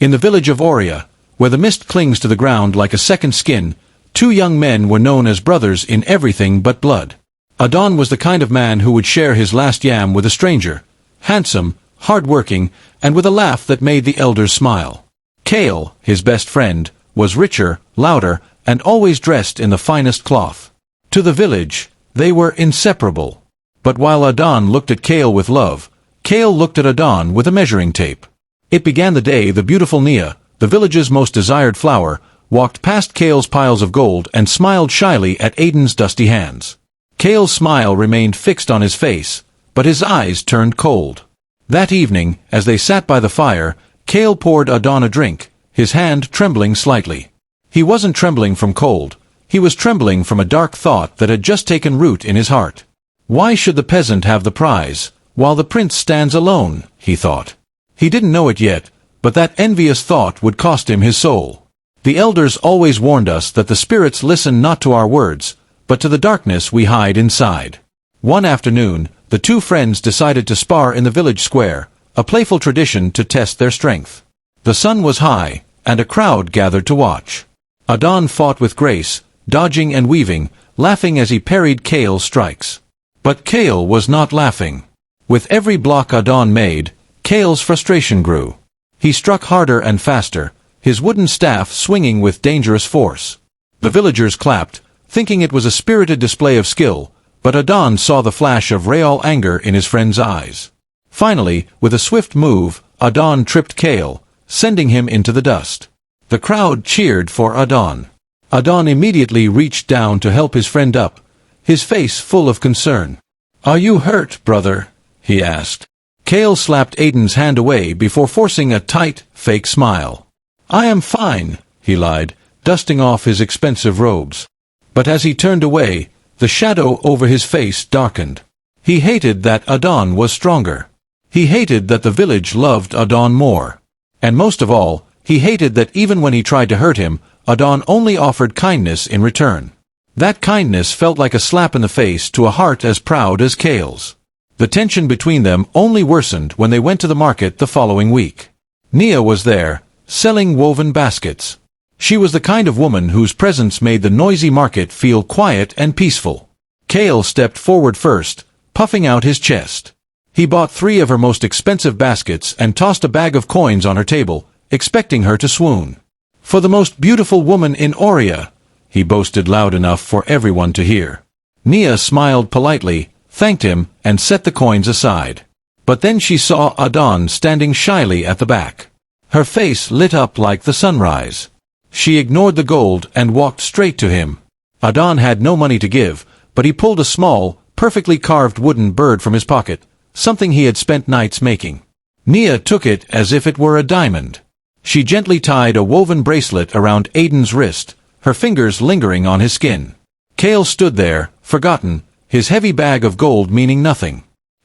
In the village of Aurea, where the mist clings to the ground like a second skin, two young men were known as brothers in everything but blood. Adon was the kind of man who would share his last yam with a stranger, handsome, hard-working, and with a laugh that made the elders smile. Cale, his best friend, was richer, louder, and always dressed in the finest cloth. To the village, they were inseparable. But while Adon looked at Cale with love, Cale looked at Adon with a measuring tape. It began the day the beautiful Nia, the village's most desired flower, walked past Cale's piles of gold and smiled shyly at Aiden's dusty hands. Cale's smile remained fixed on his face, but his eyes turned cold. That evening, as they sat by the fire, Cale poured Adon a drink, his hand trembling slightly. He wasn't trembling from cold. He was trembling from a dark thought that had just taken root in his heart. Why should the peasant have the prize, while the prince stands alone, he thought. He didn't know it yet, but that envious thought would cost him his soul. The elders always warned us that the spirits listen not to our words, but to the darkness we hide inside. One afternoon, the two friends decided to spar in the village square, a playful tradition to test their strength. The sun was high, and a crowd gathered to watch. Adon fought with grace, dodging and weaving, laughing as he parried Cale's strikes. But Cale was not laughing. With every block Adon made, Cale's frustration grew. He struck harder and faster, his wooden staff swinging with dangerous force. The villagers clapped, thinking it was a spirited display of skill, but Adon saw the flash of real anger in his friend's eyes. Finally, with a swift move, Adon tripped Cale, sending him into the dust. The crowd cheered for Adon. Adon immediately reached down to help his friend up, his face full of concern. "Are you hurt, brother?" he asked. Cale slapped Aiden's hand away before forcing a tight, fake smile. "I am fine," he lied, dusting off his expensive robes. But as he turned away, the shadow over his face darkened. He hated that Adon was stronger. He hated that the village loved Adon more. And most of all, he hated that even when he tried to hurt him, Adon only offered kindness in return. That kindness felt like a slap in the face to a heart as proud as Cale's. The tension between them only worsened when they went to the market the following week. Nia was there, selling woven baskets. She was the kind of woman whose presence made the noisy market feel quiet and peaceful. Cale stepped forward first, puffing out his chest. He bought 3 of her most expensive baskets and tossed a bag of coins on her table, expecting her to swoon. "For the most beautiful woman in Aurea," he boasted loud enough for everyone to hear. Nia smiled politely, thanked him, and set the coins aside. But then she saw Adon standing shyly at the back. Her face lit up like the sunrise. She ignored the gold and walked straight to him. Adon had no money to give, but he pulled a small, perfectly carved wooden bird from his pocket, something he had spent nights making. Nia took it as if it were a diamond. She gently tied a woven bracelet around Aiden's wrist, her fingers lingering on his skin. Cale stood there, forgotten, his heavy bag of gold meaning nothing.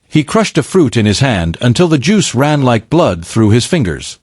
He crushed a fruit in his hand until the juice ran like blood through his fingers.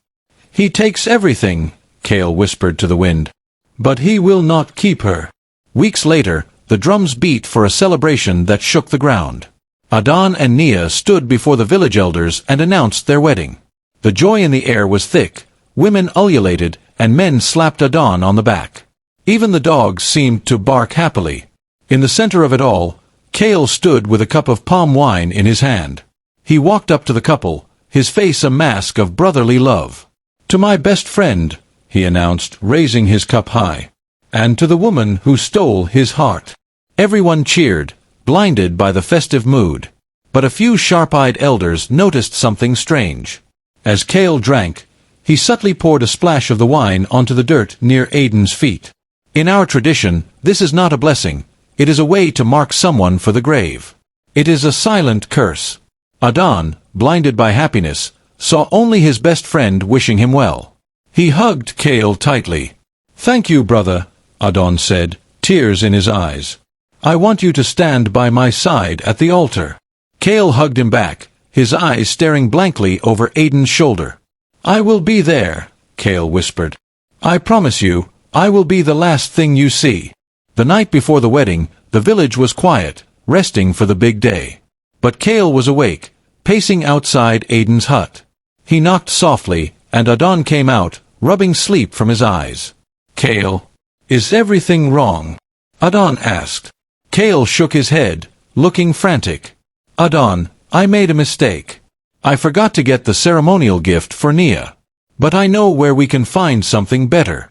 "He takes everything," Cale whispered to the wind. "But he will not keep her." Weeks later, the drums beat for a celebration that shook the ground. Adon and Nia stood before the village elders and announced their wedding. The joy in the air was thick, women ululated, and men slapped Adon on the back. Even the dogs seemed to bark happily. In the center of it all, Cale stood with a cup of palm wine in his hand. He walked up to the couple, his face a mask of brotherly love. "To my best friend," he announced, raising his cup high. "And to the woman who stole his heart." Everyone cheered, blinded by the festive mood. But a few sharp-eyed elders noticed something strange. As Cale drank, he subtly poured a splash of the wine onto the dirt near Aiden's feet. In our tradition, this is not a blessing. It is a way to mark someone for the grave. It is a silent curse. Adon, blinded by happiness, saw only his best friend wishing him well. He hugged Cale tightly. "Thank you, brother," Adon said, tears in his eyes. "I want you to stand by my side at the altar." Cale hugged him back, his eyes staring blankly over Aiden's shoulder. "I will be there," Cale whispered. "I promise you, I will be the last thing you see." The night before the wedding, the village was quiet, resting for the big day. But Cale was awake, pacing outside Aiden's hut. He knocked softly, and Adon came out, rubbing sleep from his eyes. Kale, is everything wrong? Adon asked. Kale shook his head, looking frantic. Adon, I made a mistake. I forgot to get the ceremonial gift for Nia. But I know where we can find something better.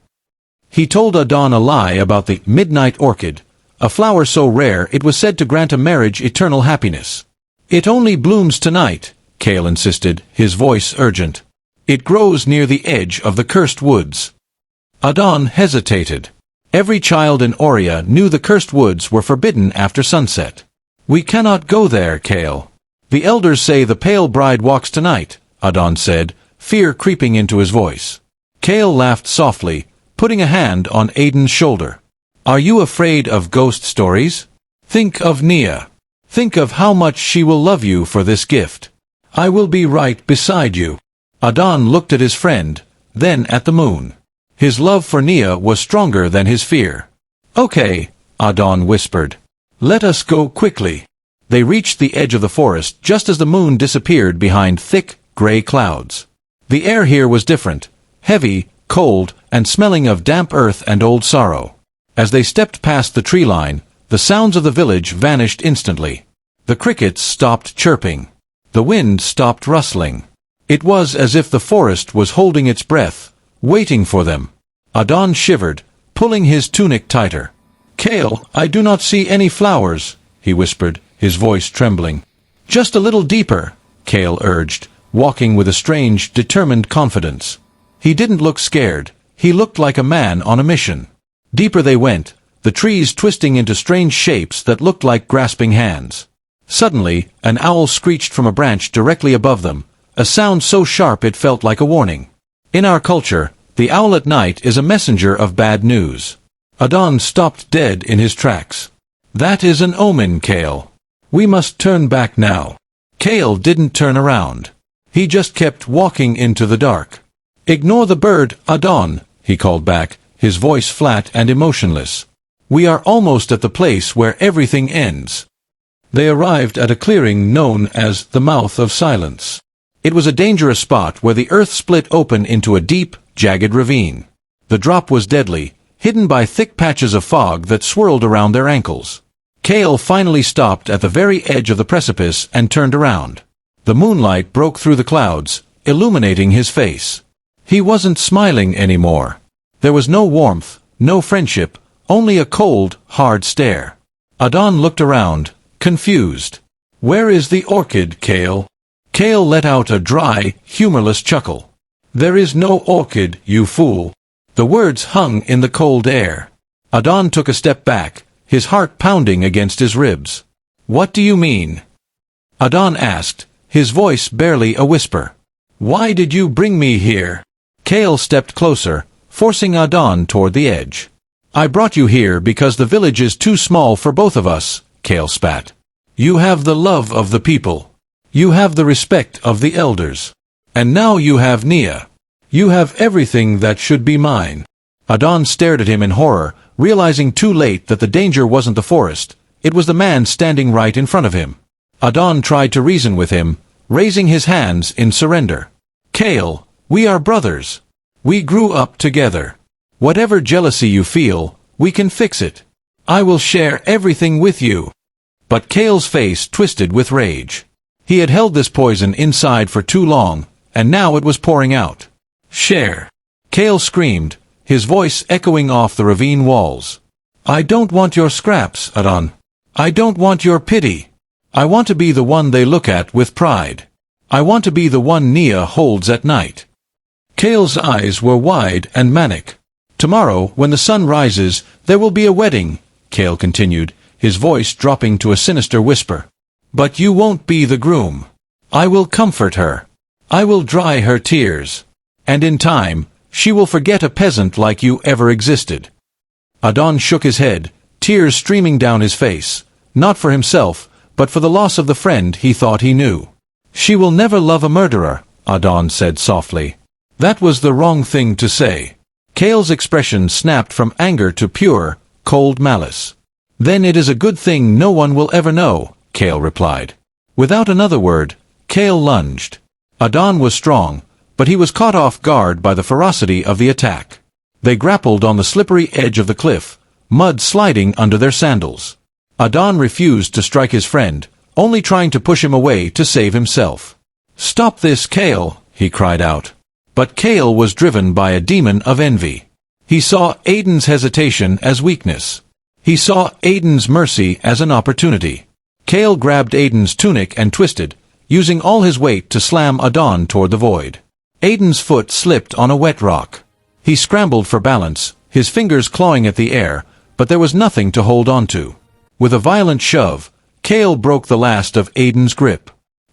He told Adon a lie about the midnight orchid, a flower so rare it was said to grant a marriage eternal happiness. It only blooms tonight, Kale insisted, his voice urgent. It grows near the edge of the cursed woods. Adon hesitated. Every child in Aurea knew the cursed woods were forbidden after sunset. We cannot go there, Kale. The elders say the pale bride walks tonight, Adon said, fear creeping into his voice. Kale laughed softly, putting a hand on Aiden's shoulder. Are you afraid of ghost stories? Think of Nia. Think of how much she will love you for this gift. I will be right beside you. Adon looked at his friend, then at the moon. His love for Nia was stronger than his fear. Okay, Adon whispered. Let us go quickly. They reached the edge of the forest just as the moon disappeared behind thick, gray clouds. The air here was different, heavy, cold, and smelling of damp earth and old sorrow. As they stepped past the tree line, the sounds of the village vanished instantly. The crickets stopped chirping. The wind stopped rustling. It was as if the forest was holding its breath, waiting for them. Adon shivered, pulling his tunic tighter. Kale, I do not see any flowers, he whispered, his voice trembling. Just a little deeper, Kale urged, walking with a strange, determined confidence. He didn't look scared. He looked like a man on a mission. Deeper they went, the trees twisting into strange shapes that looked like grasping hands. Suddenly, an owl screeched from a branch directly above them, a sound so sharp it felt like a warning. In our culture, the owl at night is a messenger of bad news. Adon stopped dead in his tracks. That is an omen, Kale. We must turn back now. Kale didn't turn around. He just kept walking into the dark. Ignore the bird, Adon, he called back, his voice flat and emotionless. We are almost at the place where everything ends. They arrived at a clearing known as the Mouth of Silence. It was a dangerous spot where the earth split open into a deep, jagged ravine. The drop was deadly, hidden by thick patches of fog that swirled around their ankles. Kale finally stopped at the very edge of the precipice and turned around. The moonlight broke through the clouds, illuminating his face. He wasn't smiling anymore. There was no warmth, no friendship, only a cold, hard stare. Adon looked around, confused. Where is the orchid, Kale? Kale let out a dry, humorless chuckle. There is no orchid, you fool. The words hung in the cold air. Adon took a step back, his heart pounding against his ribs. What do you mean? Adon asked, his voice barely a whisper. Why did you bring me here? Kale stepped closer, forcing Adon toward the edge. I brought you here because the village is too small for both of us, Kale spat. You have the love of the people. You have the respect of the elders. And now you have Nia. You have everything that should be mine. Adon stared at him in horror, realizing too late that the danger wasn't the forest. It was the man standing right in front of him. Adon tried to reason with him, raising his hands in surrender. Kale, we are brothers. We grew up together. Whatever jealousy you feel, we can fix it. I will share everything with you. But Kale's face twisted with rage. He had held this poison inside for too long, and now it was pouring out. Share. Kale screamed, his voice echoing off the ravine walls. I don't want your scraps, Adon. I don't want your pity. I want to be the one they look at with pride. I want to be the one Nia holds at night. Kale's eyes were wide and manic. Tomorrow, when the sun rises, there will be a wedding, Kale continued, his voice dropping to a sinister whisper. But you won't be the groom. I will comfort her. I will dry her tears. And in time, she will forget a peasant like you ever existed. Adon shook his head, tears streaming down his face, not for himself, but for the loss of the friend he thought he knew. She will never love a murderer, Adon said softly. That was the wrong thing to say. Kale's expression snapped from anger to pure, cold malice. Then it is a good thing no one will ever know, Kale replied. Without another word, Kale lunged. Adon was strong, but he was caught off guard by the ferocity of the attack. They grappled on the slippery edge of the cliff, mud sliding under their sandals. Adon refused to strike his friend, only trying to push him away to save himself. "Stop this, Cale," he cried out. But Cale was driven by a demon of envy. He saw Aiden's hesitation as weakness. He saw Aiden's mercy as an opportunity. Cale grabbed Aiden's tunic and twisted, using all his weight to slam Adon toward the void. Aiden's foot slipped on a wet rock. He scrambled for balance, his fingers clawing at the air, but there was nothing to hold on to. With a violent shove, Cale broke the last of Aiden's grip.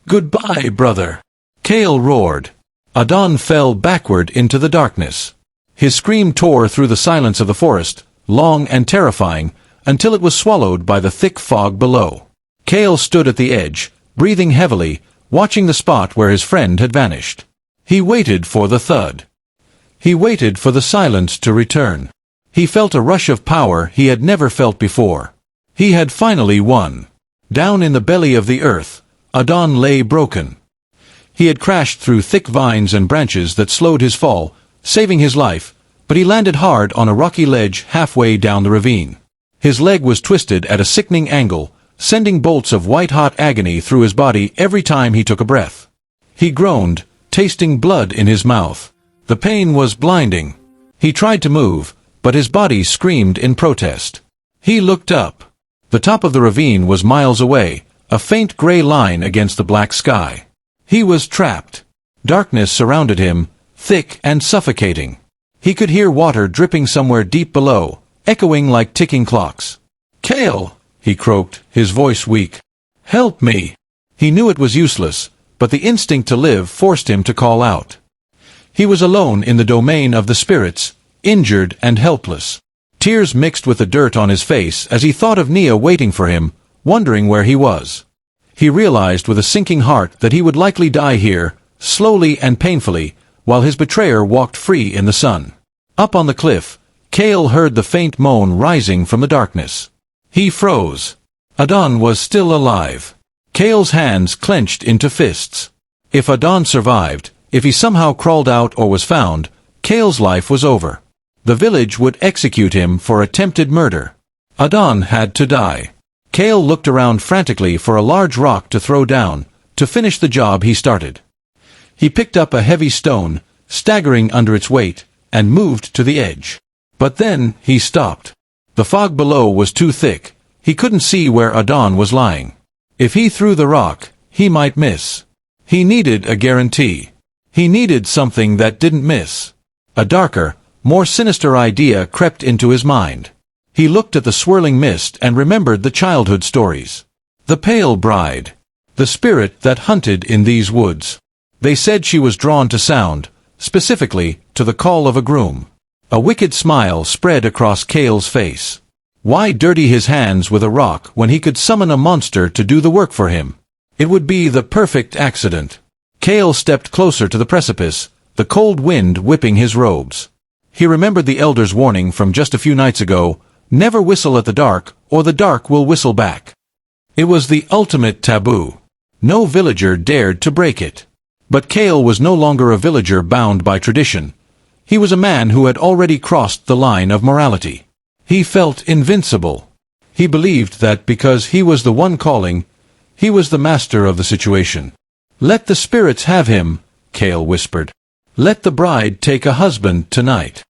"Goodbye, brother!" Cale roared. Adon fell backward into the darkness. His scream tore through the silence of the forest, long and terrifying, until it was swallowed by the thick fog below. Cale stood at the edge, breathing heavily, watching the spot where his friend had vanished. He waited for the thud. He waited for the silence to return. He felt a rush of power he had never felt before. He had finally won. Down in the belly of the earth, Adon lay broken. He had crashed through thick vines and branches that slowed his fall, saving his life, but he landed hard on a rocky ledge halfway down the ravine. His leg was twisted at a sickening angle, sending bolts of white-hot agony through his body every time he took a breath. He groaned, tasting blood in his mouth. The pain was blinding. He tried to move, but his body screamed in protest. He looked up. The top of the ravine was miles away, a faint gray line against the black sky. He was trapped. Darkness surrounded him, thick and suffocating. He could hear water dripping somewhere deep below, echoing like ticking clocks. "Cale!" he croaked, his voice weak. "Help me!" He knew it was useless, but the instinct to live forced him to call out. He was alone in the domain of the spirits, injured and helpless. Tears mixed with the dirt on his face as he thought of Nia waiting for him, wondering where he was. He realized with a sinking heart that he would likely die here, slowly and painfully, while his betrayer walked free in the sun. Up on the cliff, Cale heard the faint moan rising from the darkness. He froze. Adon was still alive. Cale's hands clenched into fists. If Adon survived, if he somehow crawled out or was found, Cale's life was over. The village would execute him for attempted murder. Adon had to die. Cale looked around frantically for a large rock to throw down, to finish the job he started. He picked up a heavy stone, staggering under its weight, and moved to the edge. But then he stopped. The fog below was too thick. He couldn't see where Adon was lying. If he threw the rock, he might miss. He needed a guarantee. He needed something that didn't miss. A darker, more sinister idea crept into his mind. He looked at the swirling mist and remembered the childhood stories. The Pale Bride. The spirit that hunted in these woods. They said she was drawn to sound, specifically to the call of a groom. A wicked smile spread across Cale's face. Why dirty his hands with a rock when he could summon a monster to do the work for him? It would be the perfect accident. Cale stepped closer to the precipice, the cold wind whipping his robes. He remembered the elder's warning from just a few nights ago, never whistle at the dark, or the dark will whistle back. It was the ultimate taboo. No villager dared to break it. But Cale was no longer a villager bound by tradition. He was a man who had already crossed the line of morality. He felt invincible. He believed that because he was the one calling, he was the master of the situation. "Let the spirits have him," Cale whispered. "Let the bride take a husband tonight."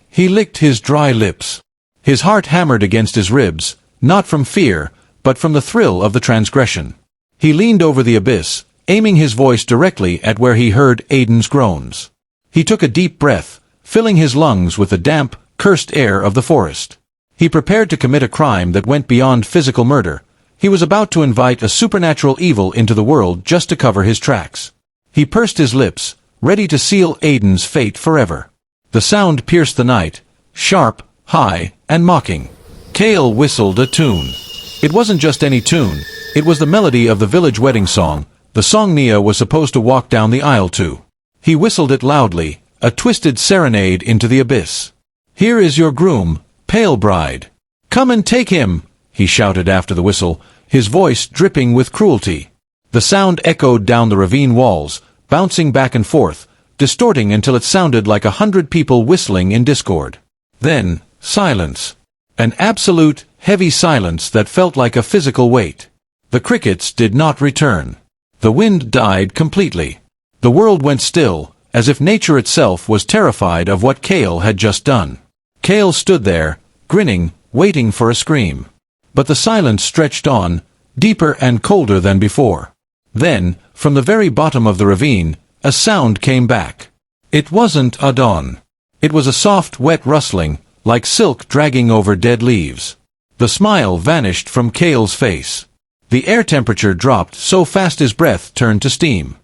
He licked his dry lips. His heart hammered against his ribs, not from fear, but from the thrill of the transgression. He leaned over the abyss, aiming his voice directly at where he heard Aiden's groans. He took a deep breath, filling his lungs with the damp, cursed air of the forest. He prepared to commit a crime that went beyond physical murder. He was about to invite a supernatural evil into the world just to cover his tracks. He pursed his lips, ready to seal Aiden's fate forever. The sound pierced the night, sharp, high, and mocking. Cale whistled a tune. It wasn't just any tune, it was the melody of the village wedding song, the song Nia was supposed to walk down the aisle to. He whistled it loudly, a twisted serenade into the abyss. "Here is your groom, Pale Bride. Come and take him," he shouted after the whistle, his voice dripping with cruelty. The sound echoed down the ravine walls, bouncing back and forth, distorting until it sounded like 100 people whistling in discord. Then, silence. An absolute, heavy silence that felt like a physical weight. The crickets did not return. The wind died completely. The world went still, as if nature itself was terrified of what Kale had just done. Kale stood there, grinning, waiting for a scream. But the silence stretched on, deeper and colder than before. Then, from the very bottom of the ravine, a sound came back. It wasn't Adon. It was a soft, wet rustling, like silk dragging over dead leaves. The smile vanished from Kale's face. The air temperature dropped so fast his breath turned to steam.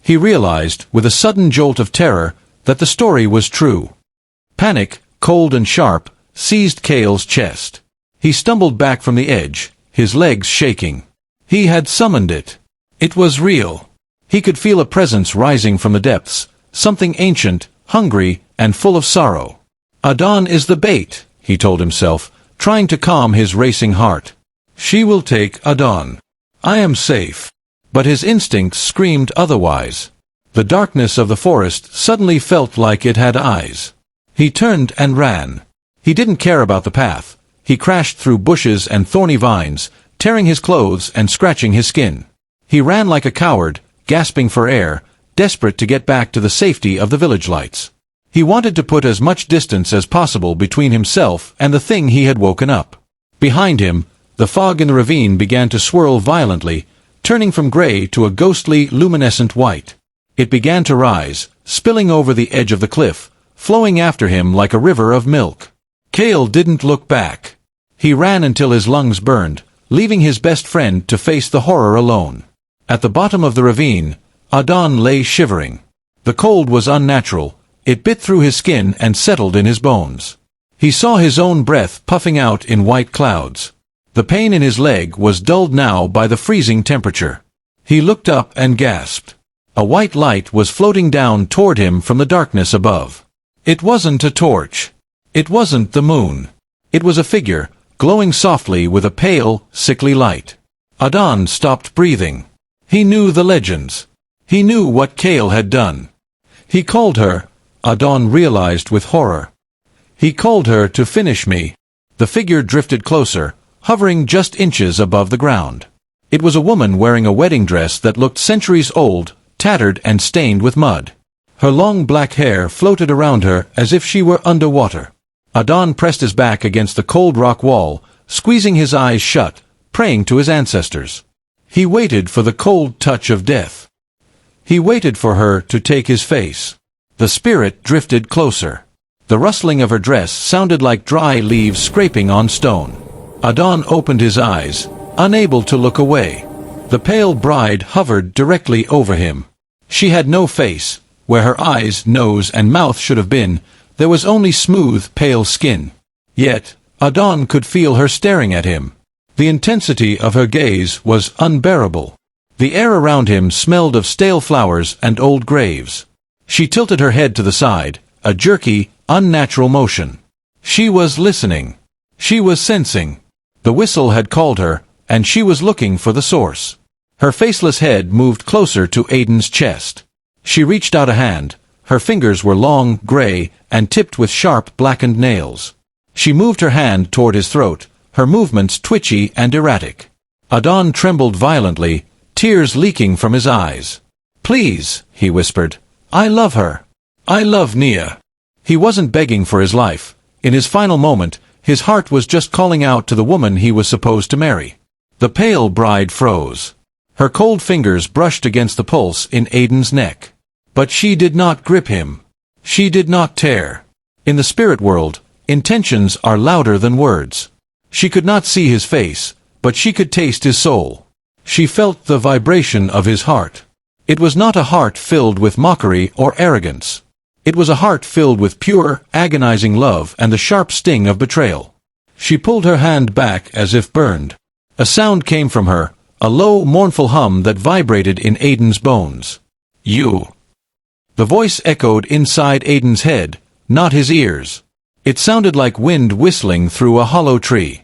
He realized, with a sudden jolt of terror, that the story was true. Panic, cold and sharp, seized Kale's chest. He stumbled back from the edge, his legs shaking. He had summoned it. It was real. He could feel a presence rising from the depths, something ancient, hungry, and full of sorrow. Adon is the bait, he told himself, trying to calm his racing heart. She will take Adon. I am safe. But his instincts screamed otherwise. The darkness of the forest suddenly felt like it had eyes. He turned and ran. He didn't care about the path. He crashed through bushes and thorny vines, tearing his clothes and scratching his skin. He ran like a coward, gasping for air, desperate to get back to the safety of the village lights. He wanted to put as much distance as possible between himself and the thing he had woken up. Behind him, the fog in the ravine began to swirl violently, turning from gray to a ghostly, luminescent white. It began to rise, spilling over the edge of the cliff, flowing after him like a river of milk. Kale didn't look back. He ran until his lungs burned, leaving his best friend to face the horror alone. At the bottom of the ravine, Adon lay shivering. The cold was unnatural. It bit through his skin and settled in his bones. He saw his own breath puffing out in white clouds. The pain in his leg was dulled now by the freezing temperature. He looked up and gasped. A white light was floating down toward him from the darkness above. It wasn't a torch. It wasn't the moon. It was a figure, glowing softly with a pale, sickly light. Adon stopped breathing. He knew the legends. He knew what Kale had done. He called her, Adon realized with horror. He called her to finish me. The figure drifted closer, hovering just inches above the ground. It was a woman wearing a wedding dress that looked centuries old, tattered and stained with mud. Her long black hair floated around her as if she were underwater. Adon pressed his back against the cold rock wall, squeezing his eyes shut, praying to his ancestors. He waited for the cold touch of death. He waited for her to take his face. The spirit drifted closer. The rustling of her dress sounded like dry leaves scraping on stone. Adon opened his eyes, unable to look away. The pale bride hovered directly over him. She had no face. Where her eyes, nose, and mouth should have been, there was only smooth, pale skin. Yet, Adon could feel her staring at him. The intensity of her gaze was unbearable. The air around him smelled of stale flowers and old graves. She tilted her head to the side, a jerky, unnatural motion. She was listening. She was sensing. The whistle had called her, and she was looking for the source. Her faceless head moved closer to Aiden's chest. She reached out a hand. Her fingers were long, gray, and tipped with sharp, blackened nails. She moved her hand toward his throat, her movements twitchy and erratic. Adon trembled violently, tears leaking from his eyes. "Please," he whispered. "I love her. I love Nia." He wasn't begging for his life. In his final moment, his heart was just calling out to the woman he was supposed to marry. The pale bride froze. Her cold fingers brushed against the pulse in Aiden's neck. But she did not grip him. She did not tear. In the spirit world, intentions are louder than words. She could not see his face, but she could taste his soul. She felt the vibration of his heart. It was not a heart filled with mockery or arrogance. It was a heart filled with pure, agonizing love and the sharp sting of betrayal. She pulled her hand back as if burned. A sound came from her, a low, mournful hum that vibrated in Aiden's bones. "You." The voice echoed inside Aiden's head, not his ears. It sounded like wind whistling through a hollow tree.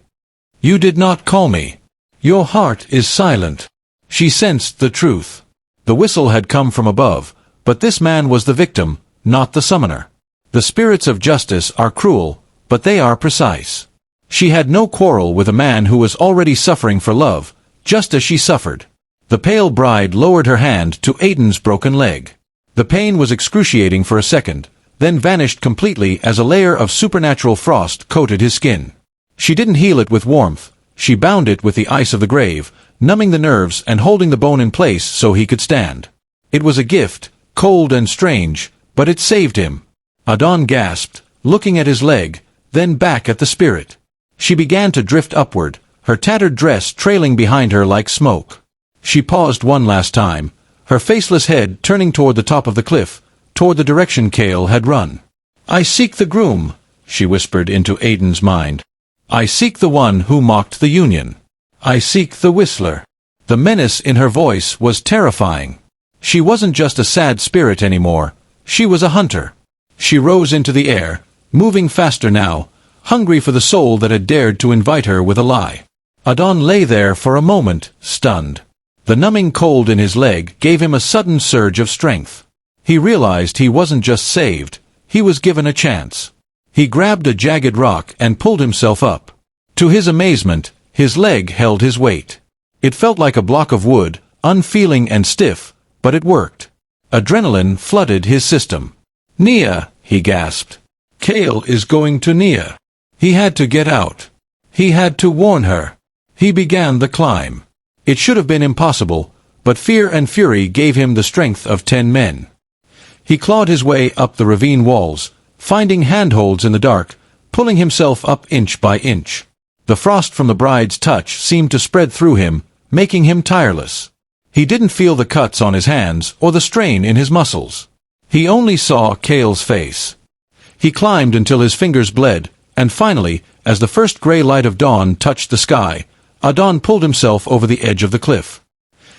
"You did not call me. Your heart is silent." She sensed the truth. The whistle had come from above, But this man was the victim, not the summoner. The spirits of justice are cruel, but they are precise. She had no quarrel with a man who was already suffering for love, just as she suffered. The pale bride lowered her hand to Aiden's broken leg. The pain was excruciating for a second, then vanished completely as a layer of supernatural frost coated his skin. She didn't heal it with warmth, she bound it with the ice of the grave, numbing the nerves and holding the bone in place so he could stand. It was a gift, cold and strange, but it saved him. Adon gasped, looking at his leg, then back at the spirit. She began to drift upward, her tattered dress trailing behind her like smoke. She paused one last time, her faceless head turning toward the top of the cliff, toward the direction Cale had run. "I seek the groom," she whispered into Aiden's mind. "I seek the one who mocked the Union. I seek the Whistler." The menace in her voice was terrifying. She wasn't just a sad spirit anymore, she was a hunter. She rose into the air, moving faster now, hungry for the soul that had dared to invite her with a lie. Adon lay there for a moment, stunned. The numbing cold in his leg gave him a sudden surge of strength. He realized he wasn't just saved, he was given a chance. He grabbed a jagged rock and pulled himself up. To his amazement, his leg held his weight. It felt like a block of wood, unfeeling and stiff, but it worked. Adrenaline flooded his system. "Nia," he gasped. "Cale is going to Nia." He had to get out. He had to warn her. He began the climb. It should have been impossible, but fear and fury gave him the strength of 10 men. He clawed his way up the ravine walls, finding handholds in the dark, pulling himself up inch by inch. The frost from the bride's touch seemed to spread through him, making him tireless. He didn't feel the cuts on his hands or the strain in his muscles. He only saw Cale's face. He climbed until his fingers bled, and finally, as the first gray light of dawn touched the sky, Adon pulled himself over the edge of the cliff.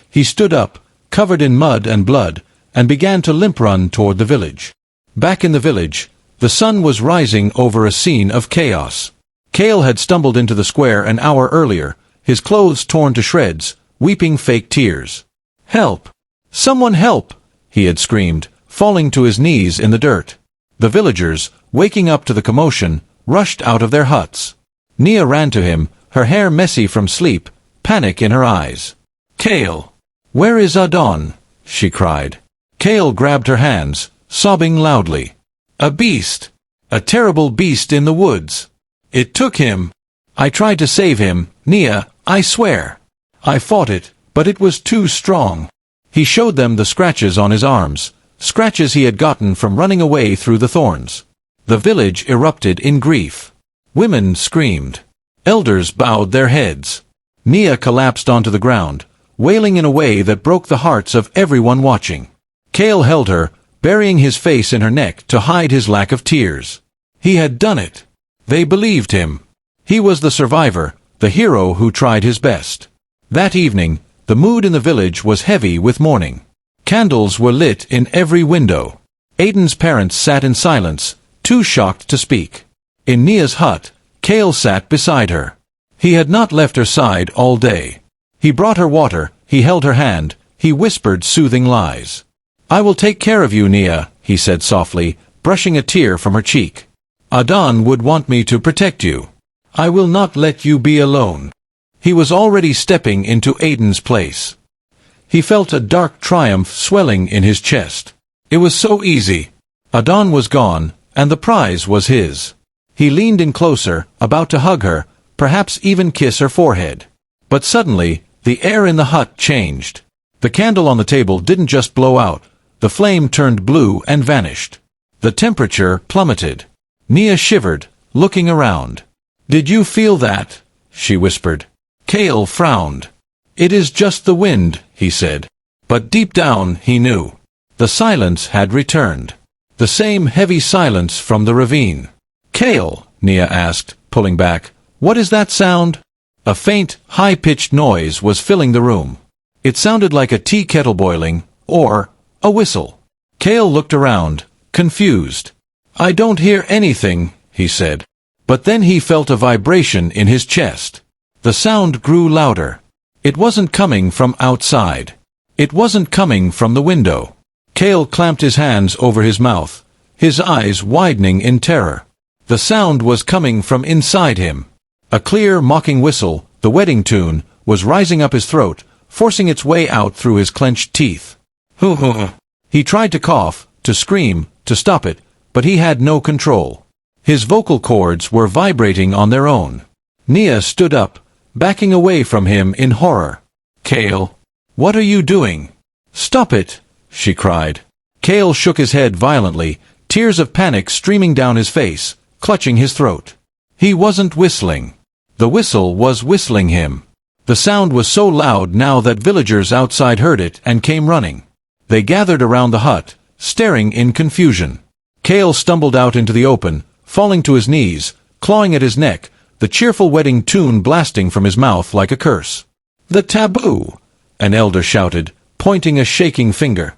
He stood up, covered in mud and blood, and began to limp run toward the village. Back in the village, the sun was rising over a scene of chaos. Cale had stumbled into the square an hour earlier, his clothes torn to shreds, weeping fake tears. "Help! Someone help!" he had screamed, falling to his knees in the dirt. The villagers, waking up to the commotion, rushed out of their huts. Nia ran to him, her hair messy from sleep, panic in her eyes. "Cale! Where is Adon?" she cried. Cale grabbed her hands, sobbing loudly. "A beast! A terrible beast in the woods. It took him. I tried to save him, Nia, I swear. I fought it, but it was too strong." He showed them the scratches on his arms, scratches he had gotten from running away through the thorns. The village erupted in grief. Women screamed. Elders bowed their heads. Nia collapsed onto the ground, wailing in a way that broke the hearts of everyone watching. Cale held her, burying his face in her neck to hide his lack of tears. He had done it. They believed him. He was the survivor, the hero who tried his best. That evening, the mood in the village was heavy with mourning. Candles were lit in every window. Aiden's parents sat in silence, too shocked to speak. In Nia's hut, Cale sat beside her. He had not left her side all day. He brought her water, he held her hand, he whispered soothing lies. "I will take care of you, Nia," he said softly, brushing a tear from her cheek. "Adon would want me to protect you. I will not let you be alone." He was already stepping into Aiden's place. He felt a dark triumph swelling in his chest. It was so easy. Adon was gone, and the prize was his. He leaned in closer, about to hug her, perhaps even kiss her forehead. But suddenly, the air in the hut changed. The candle on the table didn't just blow out, the flame turned blue and vanished. The temperature plummeted. Nia shivered, looking around. "Did you feel that?" she whispered. Cale frowned. "It is just the wind," he said. But deep down he knew. The silence had returned. The same heavy silence from the ravine. "Cale," Nia asked, pulling back, "what is that sound?" A faint, high-pitched noise was filling the room. It sounded like a tea kettle boiling, or a whistle. Cale looked around, confused. "I don't hear anything," he said. But then he felt a vibration in his chest. The sound grew louder. It wasn't coming from outside. It wasn't coming from the window. Kale clamped his hands over his mouth, his eyes widening in terror. The sound was coming from inside him. A clear, mocking whistle, the wedding tune, was rising up his throat, forcing its way out through his clenched teeth. He tried to cough, to scream, to stop it, but he had no control. His vocal cords were vibrating on their own. Nia stood up, backing away from him in horror. "Kale, what are you doing? Stop it!" she cried. Kale shook his head violently, tears of panic streaming down his face, clutching his throat. He wasn't whistling. The whistle was whistling him. The sound was so loud now that villagers outside heard it and came running. They gathered around the hut, staring in confusion. Kale stumbled out into the open, falling to his knees, clawing at his neck, the cheerful wedding tune blasting from his mouth like a curse. "The taboo!" an elder shouted, pointing a shaking finger.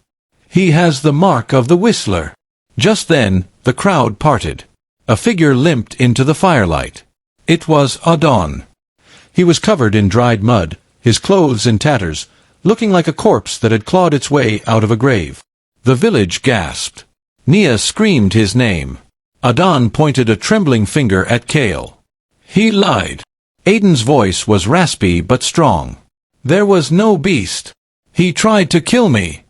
"He has the mark of the whistler." Just then, the crowd parted. A figure limped into the firelight. It was Adon. He was covered in dried mud, his clothes in tatters, looking like a corpse that had clawed its way out of a grave. The village gasped. Nia screamed his name. Adon pointed a trembling finger at Kale. "He lied." Aiden's voice was raspy but strong. "There was no beast. He tried to kill me.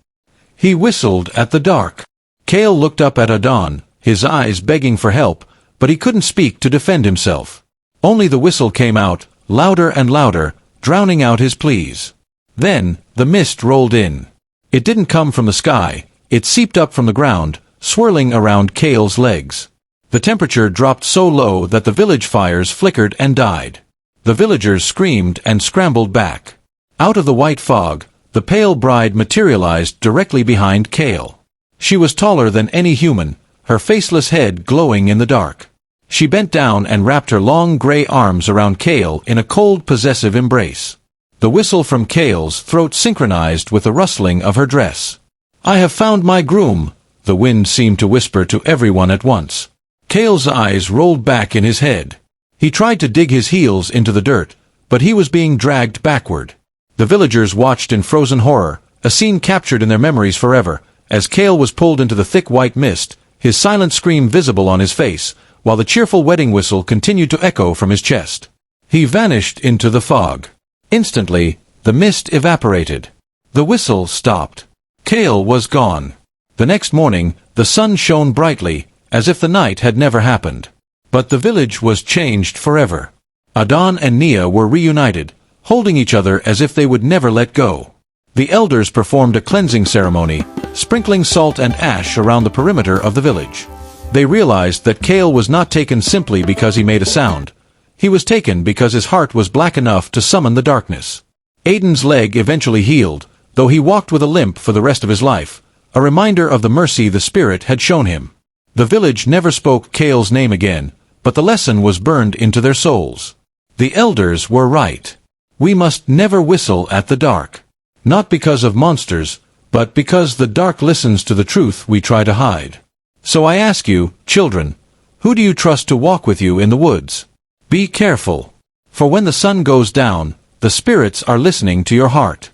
He whistled at the dark." Kale looked up at Adon, his eyes begging for help, but he couldn't speak to defend himself. Only the whistle came out, louder and louder, drowning out his pleas. Then, the mist rolled in. It didn't come from the sky, it seeped up from the ground, swirling around Kale's legs. The temperature dropped so low that the village fires flickered and died. The villagers screamed and scrambled back. Out of the white fog, the pale bride materialized directly behind Kale. She was taller than any human, her faceless head glowing in the dark. She bent down and wrapped her long gray arms around Kale in a cold, possessive embrace. The whistle from Kale's throat synchronized with the rustling of her dress. "I have found my groom," the wind seemed to whisper to everyone at once. Kale's eyes rolled back in his head. He tried to dig his heels into the dirt, but he was being dragged backward. The villagers watched in frozen horror, a scene captured in their memories forever, as Kale was pulled into the thick white mist, his silent scream visible on his face, while the cheerful wedding whistle continued to echo from his chest. He vanished into the fog. Instantly, the mist evaporated. The whistle stopped. Kale was gone. The next morning, the sun shone brightly, as if the night had never happened. But the village was changed forever. Adon and Nia were reunited, holding each other as if they would never let go. The elders performed a cleansing ceremony, sprinkling salt and ash around the perimeter of the village. They realized that Kale was not taken simply because he made a sound. He was taken because his heart was black enough to summon the darkness. Aiden's leg eventually healed, though he walked with a limp for the rest of his life, a reminder of the mercy the spirit had shown him. The village never spoke Kale's name again, but the lesson was burned into their souls. The elders were right. We must never whistle at the dark. Not because of monsters, but because the dark listens to the truth we try to hide. So I ask you, children, who do you trust to walk with you in the woods? Be careful. For when the sun goes down, the spirits are listening to your heart.